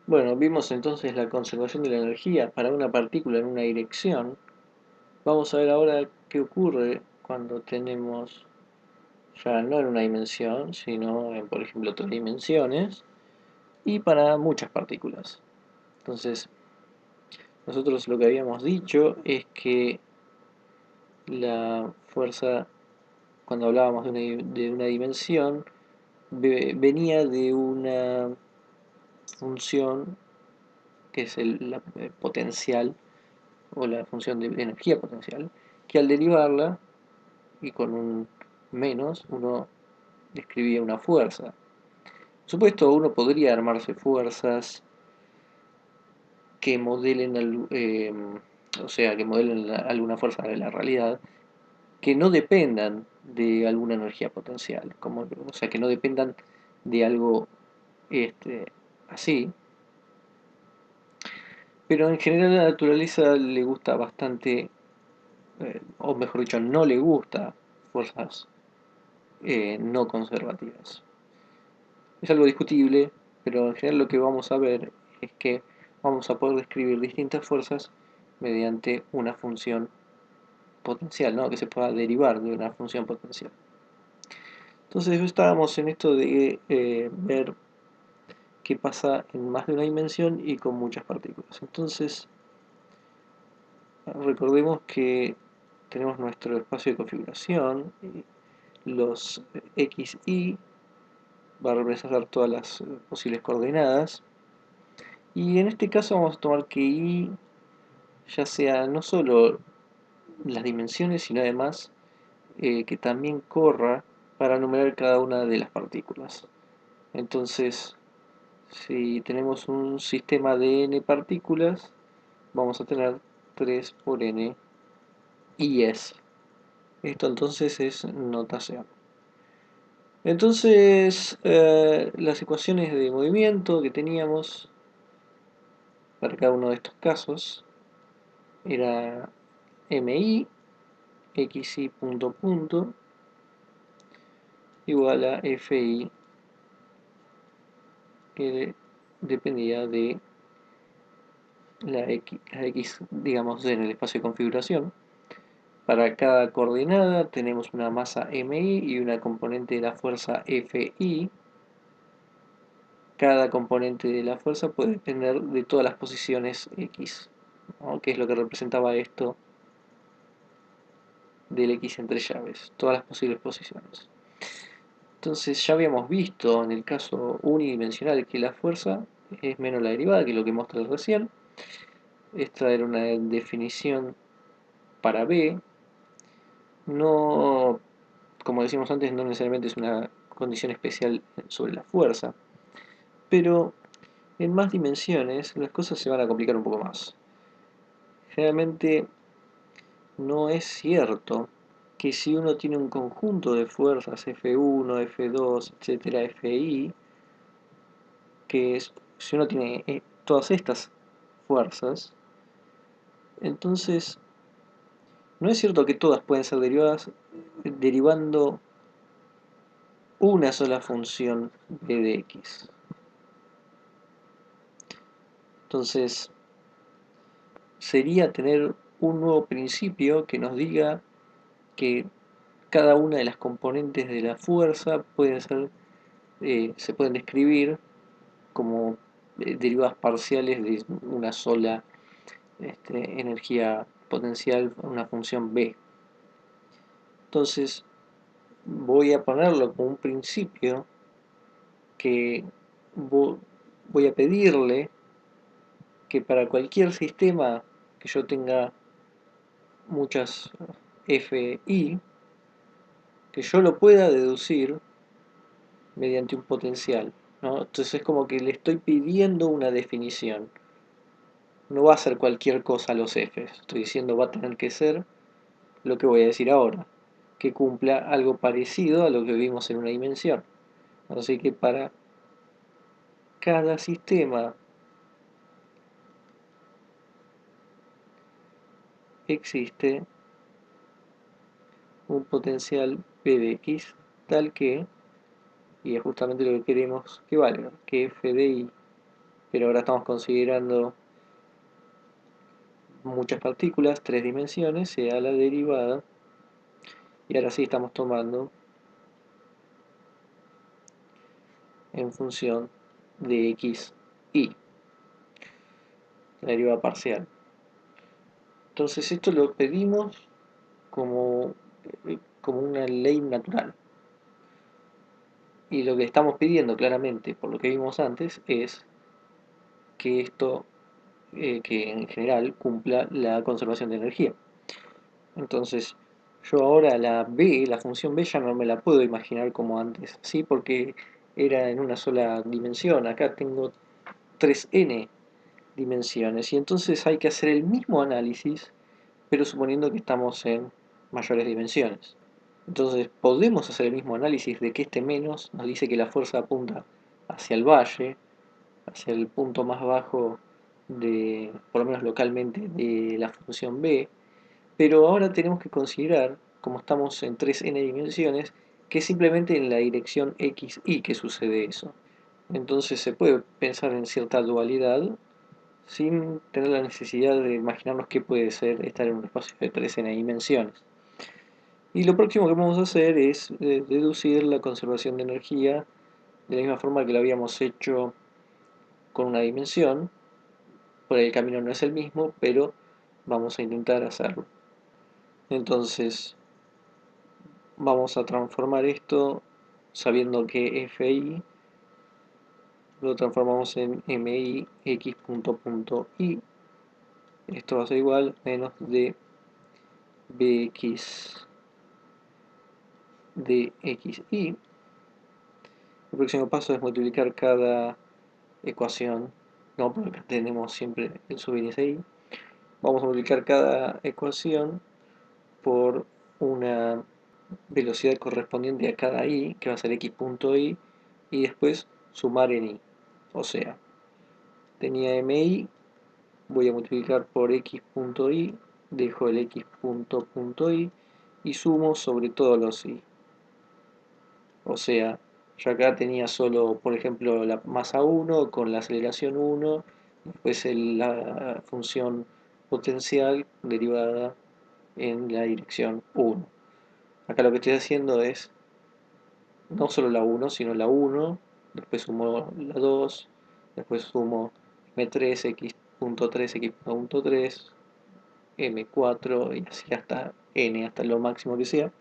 Bueno, vimos entonces la conservación de la energía para una partícula en una dirección. Vamos a ver ahora qué ocurre cuando tenemos ya no en una dimensión, sino en, por ejemplo, tres dimensiones y para muchas partículas. Entonces, nosotros lo que habíamos dicho es que la fuerza, cuando hablábamos de una dimensión, venía de una función que es el potencial o la función de energía potencial, que al derivarla y con un menos uno describía una fuerza. Por supuesto, uno podría armarse fuerzas que modelen, o sea, que modelen alguna fuerza de la realidad, que no dependan de alguna energía potencial, como, o sea, que no dependan de algo este, así. Pero en general a la naturaleza le gusta bastante, o mejor dicho, no le gusta fuerzas no conservativas. Es algo discutible, pero en general lo que vamos a ver es que vamos a poder describir distintas fuerzas mediante una función potencial, ¿no? Que se pueda derivar de una función potencial. Entonces estábamos en esto de ver qué pasa en más de una dimensión y con muchas partículas. Entonces recordemos que tenemos nuestro espacio de configuración, los x, y va a representar todas las posibles coordenadas. Y en este caso vamos a tomar que y ya sea no solo las dimensiones, sino además que también corra para numerar cada una de las partículas. Entonces, si tenemos un sistema de n partículas, vamos a tener 3 por n y s. Esto entonces es notación. Entonces, las ecuaciones de movimiento que teníamos para cada uno de estos casos era mi xi punto punto igual a fi, que dependía de la x, digamos, en el espacio de configuración. Para cada coordenada tenemos una masa mi y una componente de la fuerza fi. Cada componente de la fuerza puede depender de todas las posiciones x, ¿no? Que es lo que representaba esto del x entre llaves, todas las posibles posiciones. Entonces ya habíamos visto en el caso unidimensional que la fuerza es menos la derivada, que es lo que mostré recién. Esta era una definición para B. No, como decíamos antes, no necesariamente es una condición especial sobre la fuerza, pero en más dimensiones las cosas se van a complicar un poco más. Generalmente no es cierto que si uno tiene un conjunto de fuerzas F1, F2, etcétera, Fi, que es, si uno tiene todas estas fuerzas, entonces no es cierto que todas pueden ser derivadas derivando una sola función b de x. Entonces sería tener un nuevo principio que nos diga que cada una de las componentes de la fuerza pueden ser, se pueden describir como derivadas parciales de una sola energía potencial, una función B. Entonces voy a ponerlo como un principio que voy a pedirle que para cualquier sistema que yo tenga muchas FI, que yo lo pueda deducir mediante un potencial, ¿no? Entonces es como que le estoy pidiendo una definición. No va a ser cualquier cosa a los Fs. Estoy diciendo va a tener que ser lo que voy a decir ahora, que cumpla algo parecido a lo que vimos en una dimensión. Así que para cada sistema existe un potencial P de X tal que, y es justamente lo que queremos que valga, que f de i pero ahora estamos considerando muchas partículas, 3 dimensiones, se da la derivada, y ahora sí estamos tomando en función de x, y, la derivada parcial. Entonces esto lo pedimos como, como una ley natural. Y lo que estamos pidiendo claramente, por lo que vimos antes, es que esto, que en general cumpla la conservación de energía. Entonces, yo ahora la b, la función b, ya no me la puedo imaginar como antes, ¿sí? Porque era en una sola dimensión. Acá tengo 3n dimensiones y entonces hay que hacer el mismo análisis, pero suponiendo que estamos en mayores dimensiones. Entonces podemos hacer el mismo análisis de que este menos nos dice que la fuerza apunta hacia el valle, hacia el punto más bajo de, por lo menos localmente, de la función b, pero ahora tenemos que considerar, como estamos en 3n dimensiones, que es simplemente en la dirección x, y que sucede eso. Entonces se puede pensar en cierta dualidad sin tener la necesidad de imaginarnos qué puede ser estar en un espacio de 3n dimensiones. Y lo próximo que vamos a hacer es deducir la conservación de energía de la misma forma que lo habíamos hecho con una dimensión. Por ahí el camino no es el mismo, pero vamos a intentar hacerlo. Entonces vamos a transformar esto sabiendo que fi lo transformamos en mi x punto y. Esto va a ser igual menos de bx de xy. El próximo paso es multiplicar cada ecuación, no, porque acá tenemos siempre el subíndice y. Vamos a multiplicar cada ecuación por una velocidad correspondiente a cada i, que va a ser x punto y después sumar en i. O sea, tenía mi, voy a multiplicar por x punto y, dejo el x punto y sumo sobre todos los i. O sea, yo acá tenía solo, por ejemplo, la masa 1 con la aceleración 1, después la función potencial derivada en la dirección 1. Acá lo que estoy haciendo es no solo la 1, sino la 1, después sumo la 2, después sumo m3, x.3, x.3, m4 y así hasta n, hasta lo máximo que sea.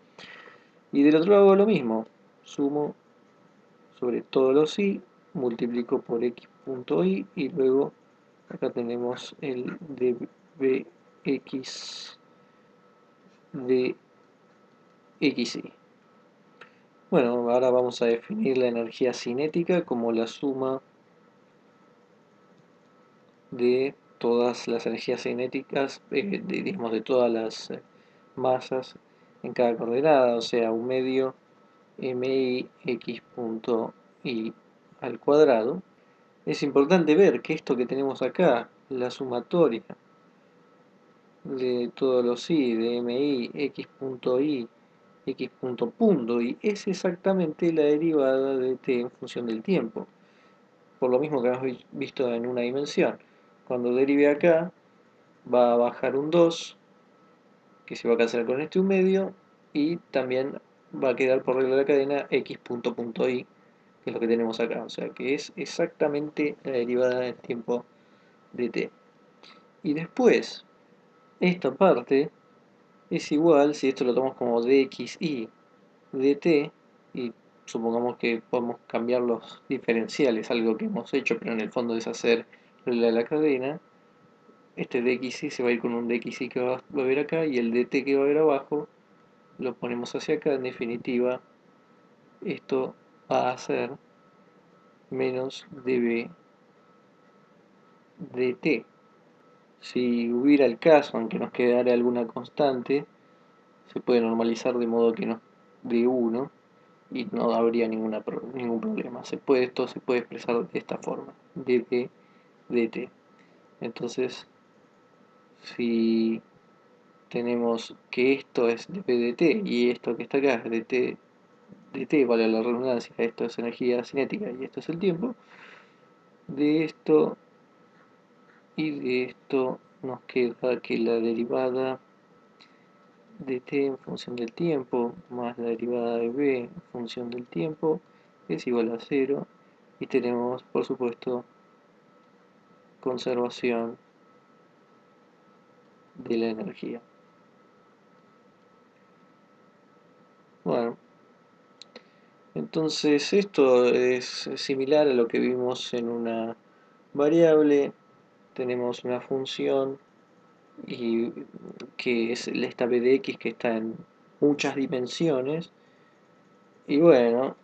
Y del otro lado hago lo mismo, sumo sobre todos los i, multiplico por x.y y luego acá tenemos el dbx de xy. Bueno, ahora vamos a definir la energía cinética como la suma de todas las energías cinéticas, digamos, de todas las masas en cada coordenada, o sea, un medio mi x punto y al cuadrado. Es importante ver que esto que tenemos acá, la sumatoria de todos los i, de mi, x punto y, x punto y, es exactamente la derivada de t en función del tiempo. Por lo mismo que hemos visto en una dimensión. Cuando derive acá, va a bajar un 2, que se va a cancelar con este 1 medio, y también va a quedar por regla de la cadena x punto y, que es lo que tenemos acá. O sea que es exactamente la derivada del tiempo de t. Y después, esta parte es igual, si esto lo tomamos como dxy dt, y supongamos que podemos cambiar los diferenciales, algo que hemos hecho, pero en el fondo es hacer la cadena. Este dxy se va a ir con un dxy que va a haber acá, y el dt que va a haber abajo lo ponemos hacia acá. En definitiva, esto va a ser menos db dt. Si hubiera el caso, aunque nos quedara alguna constante, se puede normalizar de modo que nos dé 1 y no habría ningún problema. Esto se puede expresar de esta forma, dp dt. Entonces, si tenemos que esto es dp dt y esto que está acá es dt, vale la redundancia, esto es energía cinética y esto es el tiempo, de esto y de esto nos queda que la derivada de t en función del tiempo más la derivada de b en función del tiempo es igual a 0 y tenemos por supuesto conservación de la energía. Bueno, entonces esto es similar a lo que vimos en una variable. Tenemos una función y que es esta b de x que está en muchas dimensiones y bueno,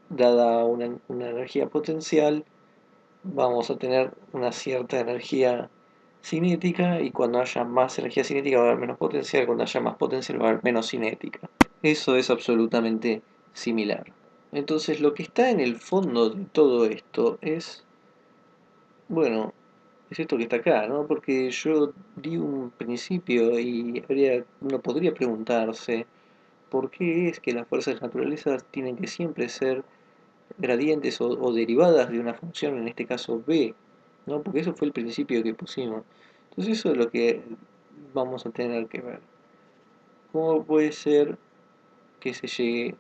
dada una energía potencial vamos a tener una cierta energía cinética y cuando haya más energía cinética va a haber menos potencial, cuando haya más potencial va a haber menos cinética. Eso es absolutamente similar. Entonces lo que está en el fondo de todo esto es, bueno, es esto que está acá, ¿no? Porque yo di un principio y uno podría preguntarse por qué es que las fuerzas naturalezas tienen que siempre ser gradientes o derivadas de una función, en este caso b, ¿no? Porque eso fue el principio que pusimos. Entonces eso es lo que vamos a tener que ver. ¿Cómo puede ser que se llegue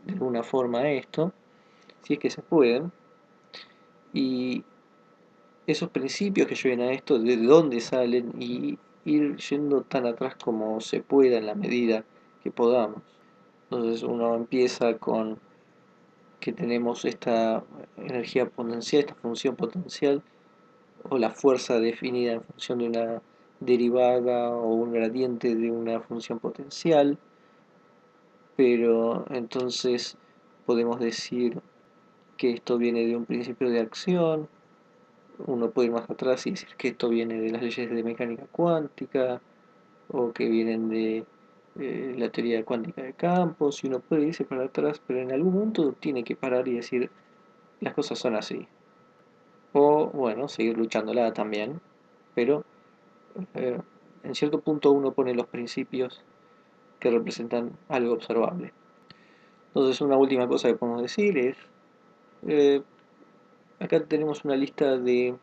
de alguna forma a esto? Si es que se pueden. Y esos principios que lleven a esto, de dónde salen y ir yendo tan atrás como se pueda en la medida que podamos. Entonces uno empieza con que tenemos esta energía potencial, esta función potencial, o la fuerza definida en función de una derivada o un gradiente de una función potencial, pero entonces podemos decir que esto viene de un principio de acción, uno puede ir más atrás y decir que esto viene de las leyes de mecánica cuántica o que vienen de la teoría cuántica de campos, y uno puede irse para atrás, pero en algún punto tiene que parar y decir las cosas son así. O bueno, seguir luchándola también, pero eh, en cierto punto uno pone los principios que representan algo observable. Entonces una última cosa que podemos decir es, eh, acá tenemos una lista de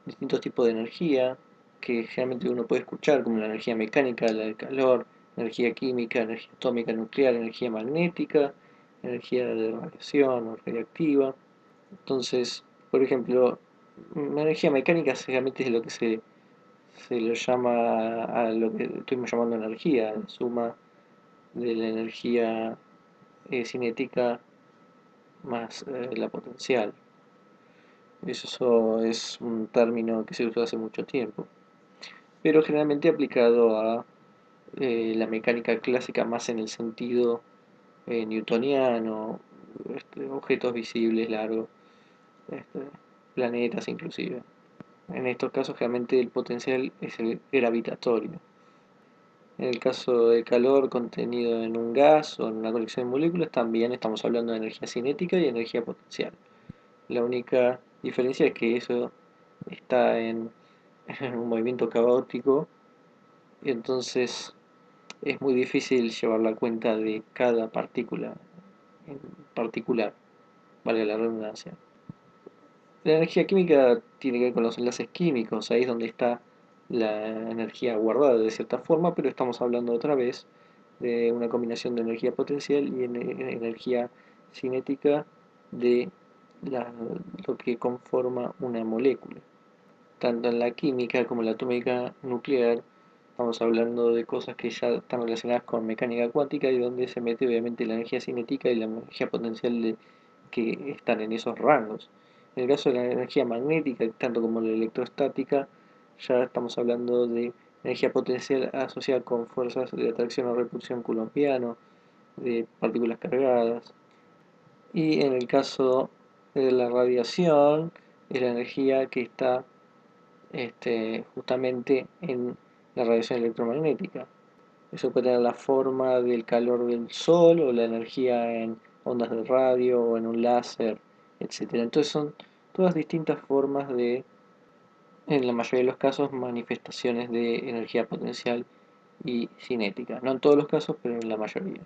distintos tipos de energía que generalmente uno puede escuchar, como la energía mecánica, la del calor, energía química, energía atómica, nuclear, energía magnética, energía de radiación o radiactiva. Entonces, por ejemplo, la energía mecánica generalmente es lo que se le llama a lo que estuvimos llamando energía, la suma de la energía cinética más la potencial. Eso es un término que se usó hace mucho tiempo, pero generalmente aplicado a la mecánica clásica más en el sentido newtoniano, objetos visibles largos, este, planetas inclusive. En estos casos generalmente el potencial es el gravitatorio. En el caso del calor contenido en un gas o en una colección de moléculas, también estamos hablando de energía cinética y energía potencial. La única diferencia es que eso está en un movimiento caótico, y entonces es muy difícil llevar la cuenta de cada partícula en particular, valga la redundancia. La energía química tiene que ver con los enlaces químicos, ahí es donde está la energía guardada de cierta forma, pero estamos hablando otra vez de una combinación de energía potencial y energía cinética de lo que conforma una molécula. Tanto en la química como en la atómica nuclear estamos hablando de cosas que ya están relacionadas con mecánica cuántica y donde se mete obviamente la energía cinética y la energía potencial que están en esos rangos. En el caso de la energía magnética, tanto como la electrostática, ya estamos hablando de energía potencial asociada con fuerzas de atracción o repulsión coulombiano, de partículas cargadas. Y en el caso de la radiación, es la energía que está justamente en la radiación electromagnética. Eso puede tener la forma del calor del sol o la energía en ondas de radio o en un láser, etcétera. Entonces son todas distintas formas de, en la mayoría de los casos, manifestaciones de energía potencial y cinética. No en todos los casos, pero en la mayoría.